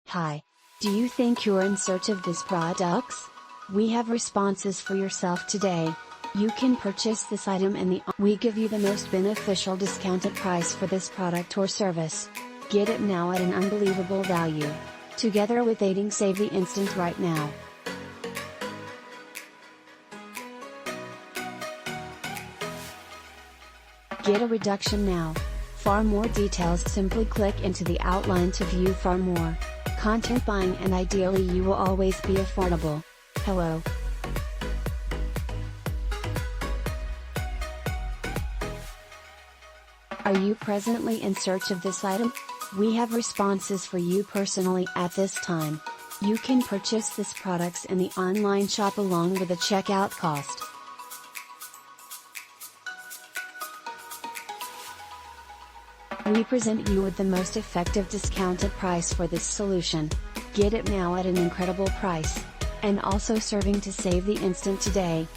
Hi. Do you think you're in search of these products? We have responses for yourself today. You can purchase this item in we give you the most beneficial discounted price for this product or service. Get it now at an unbelievable value. Together with aiding Save the Instant right now. Get a reduction now. For more details, simply click into the outline to view far more. Content buying, and ideally you will always be affordable. Hello. Are you presently in search of this item? We have responses for you personally at this time. You can purchase this products in the online shop along with a checkout cost. We present you with the most effective discounted price for this solution. Get it now at an incredible price. And also serving to save the instant today.